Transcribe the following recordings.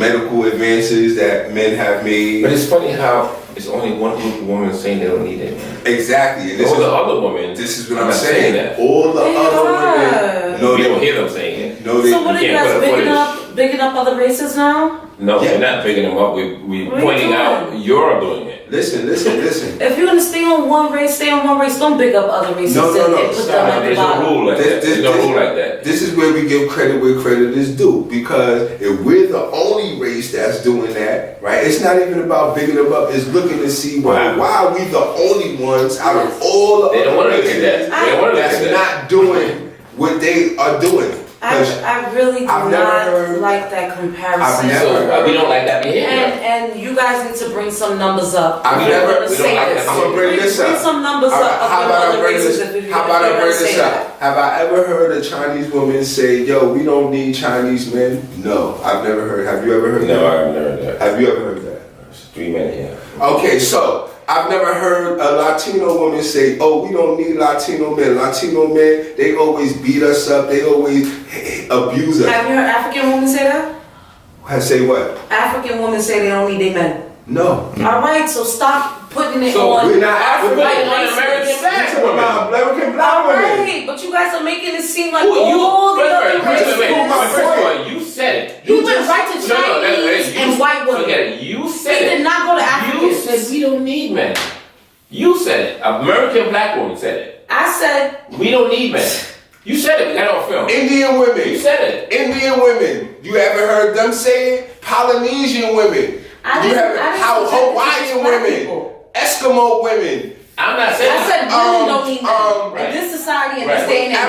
medical advances that men have made. But it's funny how it's only one group of women saying they don't need it. Exactly. And all the other women. This is what I'm saying. That. All the other women. No, we don't hear them saying it. No, they. So what are you guys bigging up other races now? No, we're not bigging them up. We're pointing out you're doing it. Listen. If you're gonna stay on one race, stay on one race. Don't big up other races. No. There's no rule like that. There's no rule like that. This is where we give credit where credit is due, because if we're the only race that's doing that, right? It's not even about bigging them up. It's looking to see why are we the only ones out of all the other races that's not doing what they are doing. I really do not like that comparison. We don't like that behavior. And you guys need to bring some numbers up. I'm gonna bring this up. Bring some numbers up. How about I bring this up? Have I ever heard a Chinese woman say, "Yo, we don't need Chinese men"? No, I've never heard. Have you ever heard that? No, I've never heard that. Have you ever heard that? It's 3 men here. Okay, so I've never heard a Latino woman say, "Oh, we don't need Latino men. Latino men, they always beat us up. They always abuse us." Have you heard African women say that? Say what? African women say they don't need their men. No. All right, so stop putting it on. We're not African. We're American black women. American black women. All right, but you guys are making it seem like all the other races. First of all, you said it. You went right to Chinese and white women. Forget it. You said it. He did not go to Africans. You said we don't need men. You said it. American black woman said it. I said we don't need men. You said it. We got it on film. Indian women. You said it. Indian women. You ever heard them say it? Polynesian women. Hawaiian women. Eskimo women. I'm not saying. I said women don't need men in this society and this day and age.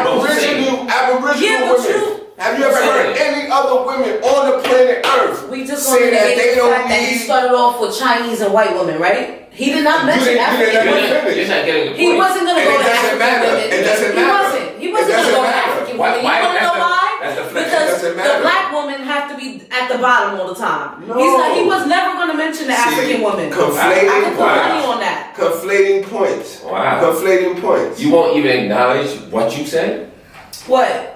Aboriginal women. Have you ever heard any other women on the planet Earth say that they don't need? He started off with Chinese and white women, right? He did not mention African women. You're not getting the point. He wasn't going to go to African women. It doesn't matter. He wasn't going to go to African women. You want to know why? Because the black women have to be at the bottom all the time. No. He was never going to mention the African women. Conflating I can put money on that. Conflating points. Wow. Conflating points. You won't even acknowledge what you said? What?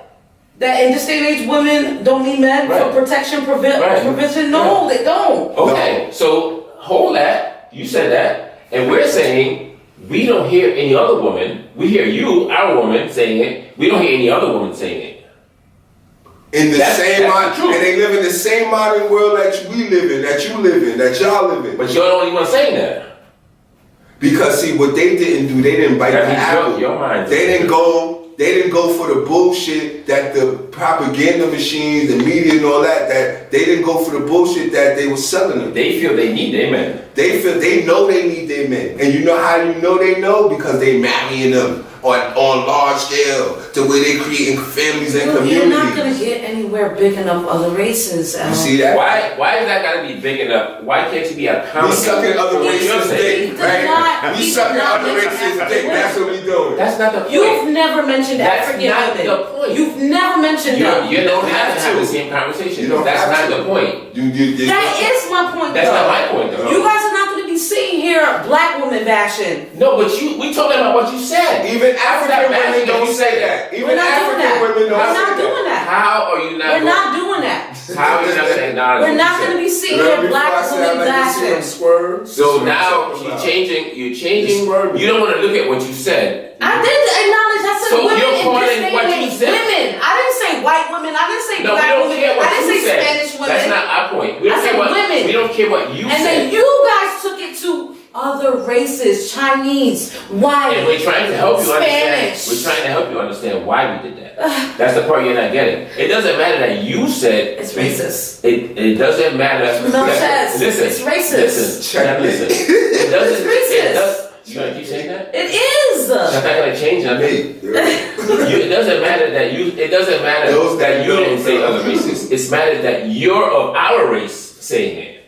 That in this day and age, women don't need men for protection, provision? No, they don't. Okay, so hold that. You said that. And we're saying we don't hear any other woman. We hear you, our woman, saying it. We don't hear any other woman saying it. In the and they live in the same modern world that we live in, that you live in, that y'all live in. But you're the only one saying that. Because see, what they didn't do, they didn't bite the apple. Your mind. They didn't go for the bullshit that the propaganda machines, the media and all that they didn't go for the bullshit that they were selling them. They feel they need their men. They know they need their men. And you know how you know they know? Because they marrying them on large scale to where they creating families and communities. You're not going to get anywhere big enough other races. You see that? Why is that got to be big enough? Why can't you be accountable? We sucking other races' dick, right? We sucking other races' dick. That's what we doing. That's not the point. You've never mentioned African women. That's not the point. You've never mentioned them. You don't have to have the same conversation. That's not the point. That is my point, That's not my point, though. You guys are not going to be sitting here black woman bashing. No, but we talking about what you said. Even African women don't say that. Even African women don't say that. We're not doing that. How are you not? We're not doing that. How are you not saying that? We're not going to be sitting here black women bashing. So now you're changing. You don't want to look at what you said. I did acknowledge. I said so women you're calling in what you this said. Women. I didn't say white women. I didn't say No, black we don't women. care what I didn't you say said. Spanish women. That's not our point. We don't I said women. We don't care what you and said. then you guys took it to other races, Chinese, white, and we're trying to help you Spanish. understand. We're trying to help you understand why we did that. That's the part you're not getting. It doesn't matter that you said it's racist. It doesn't matter. Listen, it's racist. Listen. It doesn't. It's racist. You gonna keep saying that? It is. That's not gonna change nothing. It doesn't matter that you. It doesn't matter that you didn't say other races. It's matters that you're of our race saying it,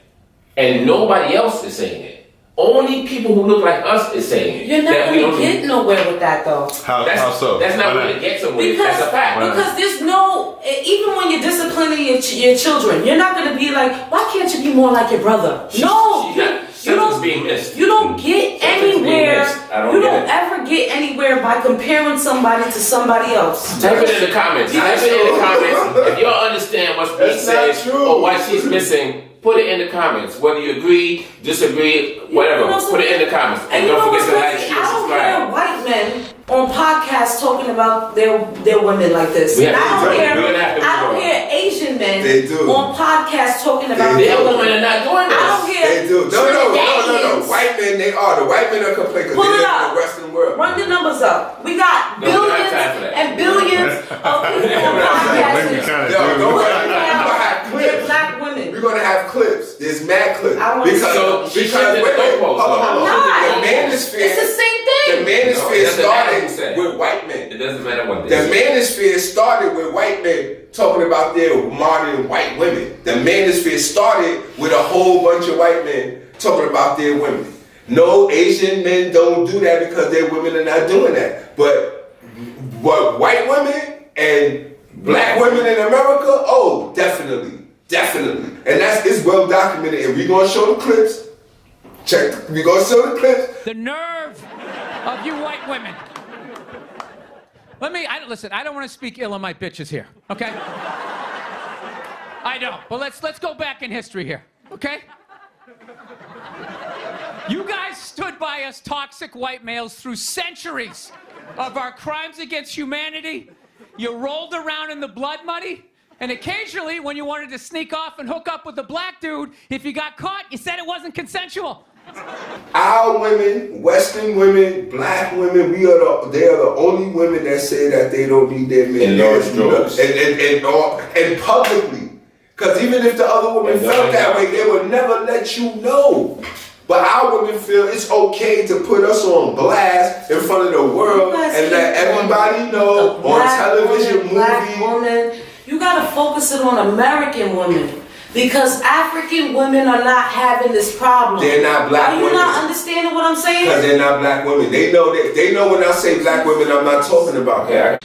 and nobody else is saying it. Only people who look like us is saying it. You're not going to get nowhere with that, though. How so? That's not going to get somewhere. That's a fact. Because there's no, even when you're disciplining your children, you're not going to be like, why can't you be more like your brother? No, Something's being missed. You don't get anywhere You don't ever get anywhere by comparing somebody to somebody else. Type it in the comments. Type it in the comments. If y'all understand what's being said or what she's missing, put it in the comments. Whether you agree, disagree, whatever. Put it in the comments. And don't forget to like, share, subscribe. I don't hear white men on podcasts talking about their women like this. I don't hear Asian men on podcasts talking about their women are not doing this. I don't hear. They do. No. White men, they are. The white men are complaining because they live in the Western world. Run the numbers up. We got billions and billions of people on podcasts. We're black women. We're gonna have clips. There's mad clips. Because wait, hold on. The manosphere. It's the same thing. The manosphere started with white men. It doesn't matter what the manosphere started with white men talking about their modern white women. The manosphere started with a whole bunch of white men talking about their women. No, Asian men don't do that because their women are not doing that. But white women and black women in America, oh, definitely. And it's well documented. And we're gonna show the clips. We're gonna show the clips. The nerve of you white women. Listen, I don't want to speak ill of my bitches here, okay? I don't, but let's go back in history here, okay? You guys stood by us toxic white males through centuries of our crimes against humanity. You rolled around in the blood money, and occasionally when you wanted to sneak off and hook up with a black dude, if you got caught, you said it wasn't consensual. Our women, Western women, black women, they are the only women that say that they don't need their men. In large droves. And publicly. Because even if the other women felt that way, they would never let you know. But our women feel it's okay to put us on blast in front of the world and let everybody know on television, movies. You gotta focus it on American women. Because African women are not having this problem. They're not black women. Are you not understanding what I'm saying? Because they're not black women. They know when I say black women, I'm not talking about that.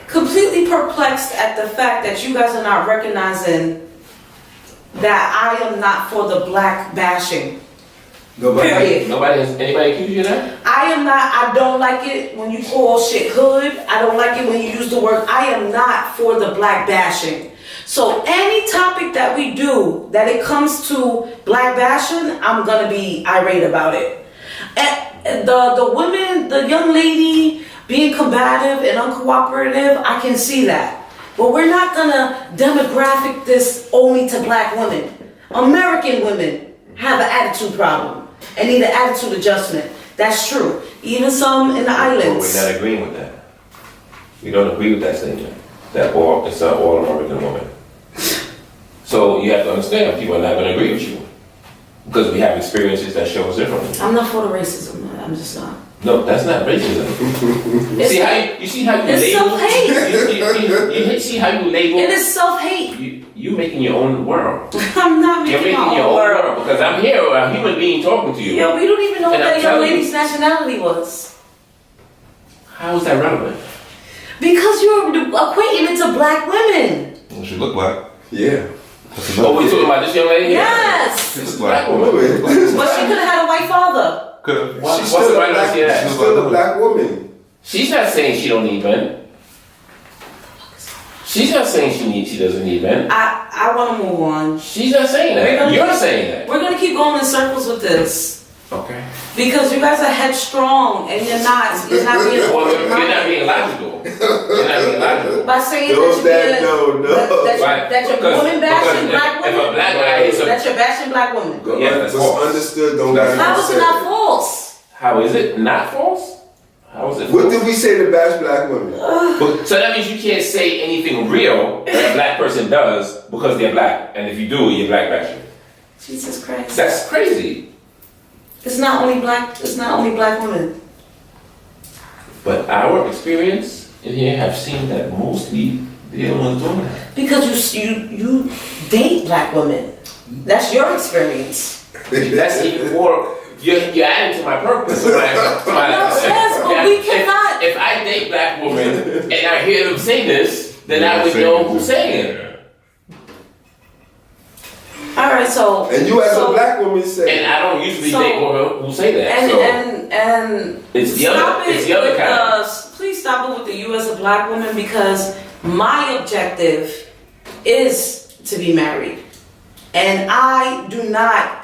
Completely perplexed at the fact that you guys are not recognizing that I am not for the black bashing. Period. Anybody accuse you of that? I am not. I don't like it when you call shit hood. I don't like it when you use the word. I am not for the black bashing. So any topic that we do that it comes to black bashing, I'm gonna be irate about it. And the women, the young lady being combative and uncooperative, I can see that. But we're not gonna demographic this only to black women. American women have an attitude problem and need an attitude adjustment. That's true. Even some in the islands. But we're not agreeing with that. We don't agree with that statement. That it's an all American woman. So you have to understand, people are not going to agree with you because we have experiences that show us differently. I'm not for the racism. I'm just not. No, that's not racism. You see how you it's label? Self-hate. You see how you label? It is self-hate. You making your own world. I'm not making You're making your own world because I'm here, a human being talking to you. Yeah, we don't even know what that young lady's nationality was. How is that relevant? Because you're equating it to black women. Well, she look black. Yeah. Oh, we talking about this young lady? Yes. She's a black woman. But she could have had a white father. Could have. She's still a black woman. She's not saying she don't need men. She's not saying she doesn't need men. I want to move on. She's not saying that. You're saying that. We're gonna keep going in circles with this. Okay. Because you guys are headstrong and you're not being Well, you're not being logical. You're not being logical. by saying Those that you're woman bashing black women. If a black guy is that you're bashing black women. Yeah, that's false. Understood. Don't got How is it not false? How is it not false? How is it false? What did we say to bash black women? So that means you can't say anything real that a black person does because they're black, and if you do, you're black bashing. Jesus Christ. That's crazy. It's not only black women. But our experience in here have seen that mostly they're the ones doing that. Because you date black women. That's your experience. That's even more. You're adding to my purpose. Yes, but we cannot. If I date black women and I hear them say this, then I would know who's saying it. All right, so And you as a black woman say, and I don't usually date women who say that. And it's the other kind. Please stop it with the you as a black woman, because my objective is to be married, and I do not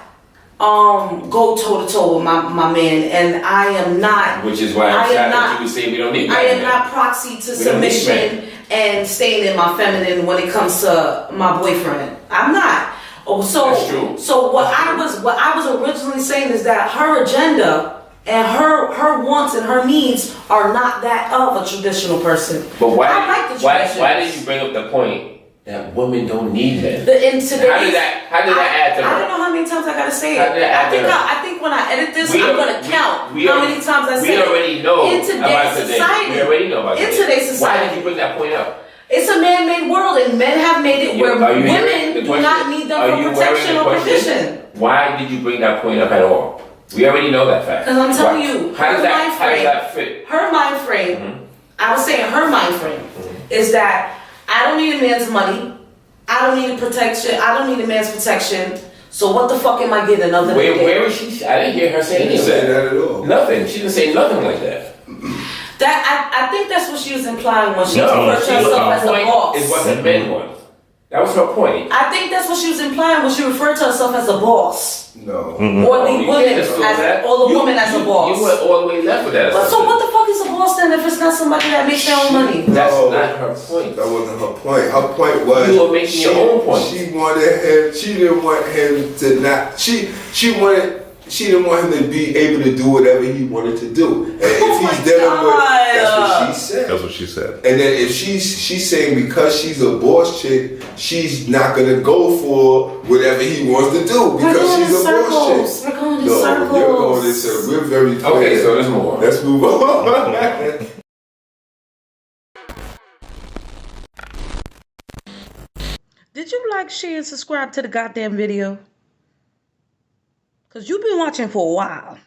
go toe to toe with my man, and I am not. Which is why I'm sad that you would say we don't need. I am not proxy to submission and staying in my feminine when it comes to my boyfriend. I'm not. Oh, That's true. So what I was originally saying is that her agenda and her wants and her needs are not that of a traditional person. But why? I like the tradition. Why did you bring up the point that women don't need men? How did that add to her? I don't know how many times I gotta say How did that add to her? I think when I edit this, I'm gonna count how many times I say it. We already know in today's society. We already know about in today's society. Why did you bring that point up? It's a man-made world, and men have made it where women do not need them for protection or provision. Why did you bring that point up at all? We already know that fact. Because I'm telling you, how does that fit? Her mind frame, I was saying her mind frame, is that I don't need a man's money, I don't need protection, I don't need a man's protection, so what the fuck am I getting other than where is she? I didn't hear her say anything. She didn't say that at all. Nothing. She didn't say nothing like that. I think that's what she was implying when she referred to herself as a boss. Is what the men want. That was her point. I think that's what she was implying when she referred to herself as a boss. No. Or the woman as a boss. You went all the way left with that. But so what the fuck is a boss then if it's not somebody that makes their own money? That's not her point. That wasn't her point. Her point was you were making your own point. She wanted him. She didn't want him to not. She didn't want him to be able to do whatever he wanted to do. And if he's dealing with, that's what she said. That's what she said. And then if she's saying because she's a boss chick, she's not gonna go for whatever he wants to do because she's a boss chick. We're going in circles. You're going in circles. We're very clear. Okay, so there's more. Let's move on. Did you like, share, and subscribe to the goddamn video? Because you've been watching for a while.